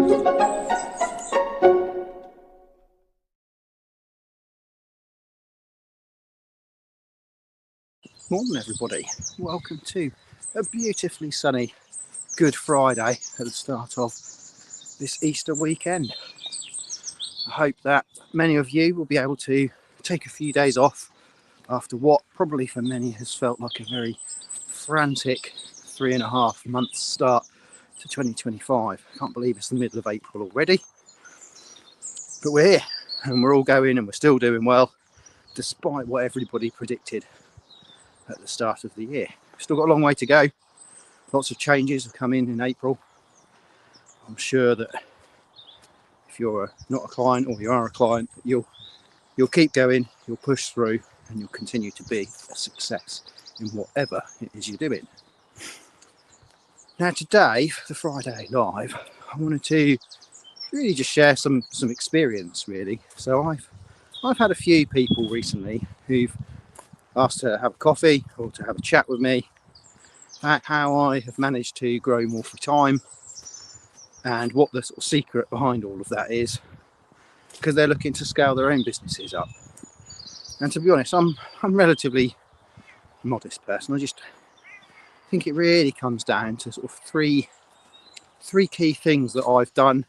Morning everybody, welcome to a beautifully sunny Good Friday at the start of this Easter weekend. I hope that many of you will be able to take a few days off after what probably for many has felt like a very frantic 3.5 months start to 2025. I can't believe it's the middle of April already, but we're here and we're all going and we're still doing well despite what everybody predicted at the start of the year. We've still got a long way to go. Lots of changes have come in April. I'm sure that if you're not a client or you are a client, you'll keep going, you'll push through, and you'll continue to be a success in whatever it is you're doing. Now today, for the Friday Live, I wanted to really just share some experience really. So I've had a few people recently who've asked to have a coffee or to have a chat with me about how I have managed to grow Morphry Thyme and what the sort of secret behind all of that is, because they're looking to scale their own businesses up. And to be honest, I'm a relatively modest person. I just think it really comes down to sort of three key things that I've done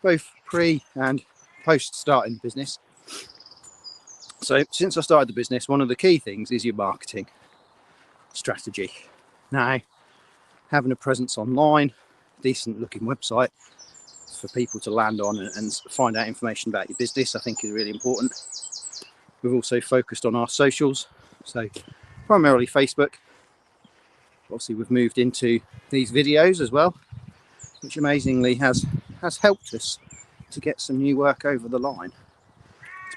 both pre and post starting the business. So since I started the business, one of the key things is your marketing strategy. Now, having a presence online, decent looking website for people to land on and find out information about your business, I think is really important. We've also focused on our socials, so primarily Facebook. Obviously we've moved into these videos as well, which amazingly has helped us to get some new work over the line.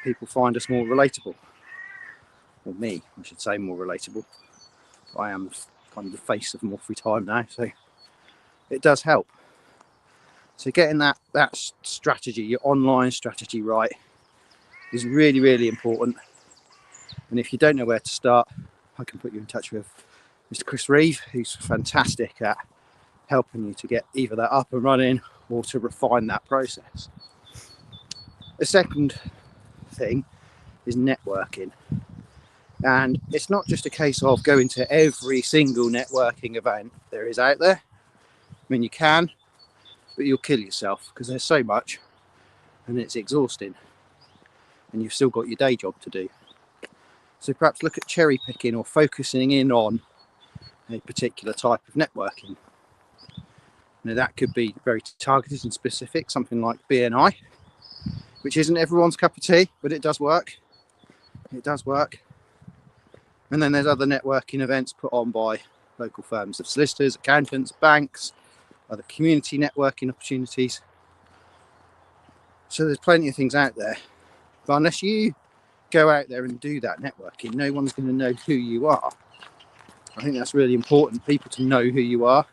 People find us more relatable, or me I should say more relatable. I am kind of the face of Morphry Thyme now, so it does help. So getting that strategy, your online strategy right, is really, really important. And if you don't know where to start, I can put you in touch with Mr. Chris Reeve, who's fantastic at helping you to get either that up and running or to refine that process. The second thing is networking, and it's not just a case of going to every single networking event there is out there. I mean, you can, but you'll kill yourself because there's so much and it's exhausting and you've still got your day job to do. So perhaps look at cherry picking or focusing in on a particular type of networking. Now that could be very targeted and specific, something like BNI, which isn't everyone's cup of tea, but it does work. It does work. And then there's other networking events put on by local firms of solicitors, accountants, banks, other community networking opportunities. So there's plenty of things out there. But unless you go out there and do that networking, no one's going to know who you are. I think that's really important, people to know who you are,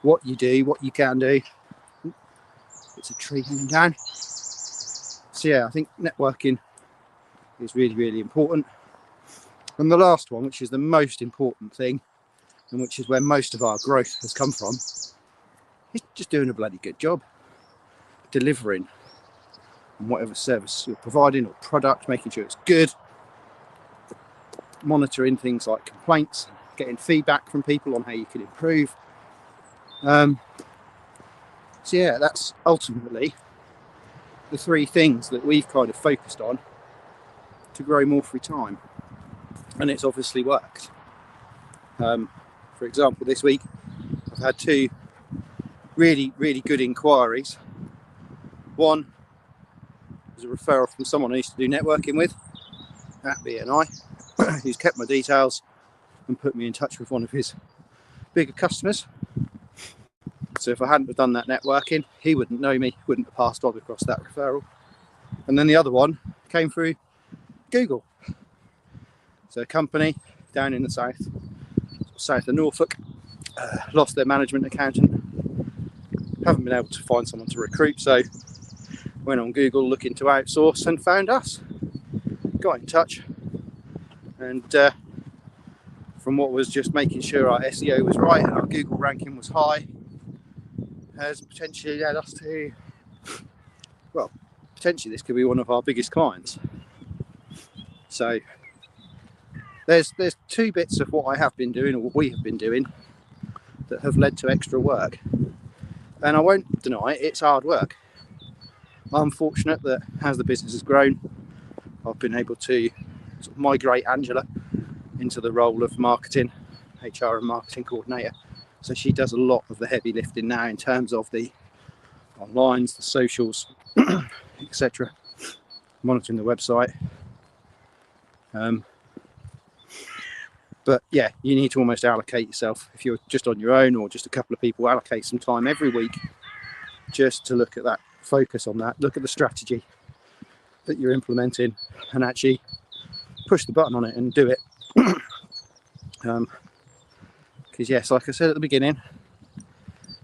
what you do, what you can do. It's a tree hanging down. So yeah, I think networking is really, really important. And the last one, which is the most important thing, and which is where most of our growth has come from, is just doing a bloody good job. Delivering on whatever service you're providing or product, making sure it's good. Monitoring things like complaints, getting feedback from people on how you can improve. So yeah, that's ultimately the three things that we've kind of focused on to grow Morphry Thyme, and it's obviously worked. For example, this week I've had two really, really good inquiries. One was a referral from someone I used to do networking with at BNI, who's kept my details and put me in touch with one of his bigger customers. So if I hadn't have done that networking, he wouldn't know me, wouldn't have passed on across that referral. And then the other one came through Google. So a company down in the south of Norfolk, lost their management accountant, haven't been able to find someone to recruit, so went on Google looking to outsource and found us. Got in touch, and from what was just making sure our SEO was right and our Google ranking was high, has potentially led us to, well, potentially this could be one of our biggest clients. So there's two bits of what I have been doing, or what we have been doing, that have led to extra work. And I won't deny it, it's hard work. I'm fortunate that as the business has grown, I've been able to sort of migrate Angela into the role of marketing, HR and marketing coordinator. So she does a lot of the heavy lifting now in terms of the onlines, the socials, etc. Monitoring the website. But yeah, you need to almost allocate yourself, if you're just on your own or just a couple of people, allocate some time every week just to look at that, focus on that, look at the strategy that you're implementing and actually push the button on it and do it. Because yes, like I said at the beginning,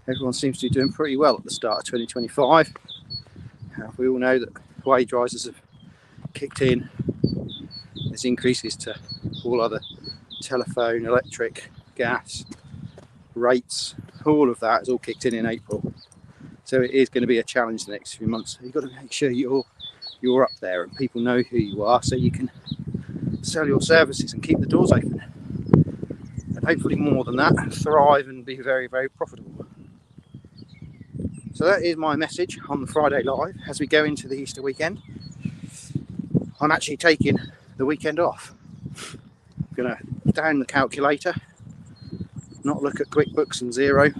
everyone seems to be doing pretty well at the start of 2025. We all know that wage rises have kicked in. There's increases to all other telephone, electric, gas rates. All of that has all kicked in April. So it is going to be a challenge the next few months. You've got to make sure you're up there and people know who you are, so you can sell your services and keep the doors open. And hopefully more than that, thrive and be very, very profitable. So that is my message on the Friday Live as we go into the Easter weekend. I'm actually taking the weekend off. I'm going to down the calculator, not look at QuickBooks and Xero,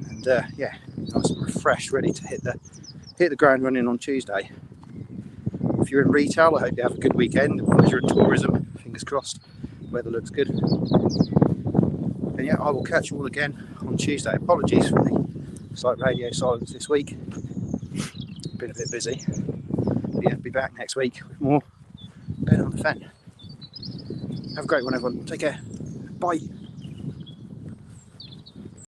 and yeah, nice and refreshed, ready to hit the ground running on Tuesday. If you're in retail, I hope you have a good weekend. If you're in tourism, fingers crossed, weather looks good. And yeah, I will catch you all again on Tuesday. Apologies for the slight radio silence this week. Been a bit busy. But yeah, be back next week with more Ben on the Fen. Have a great one, everyone. Take care. Bye.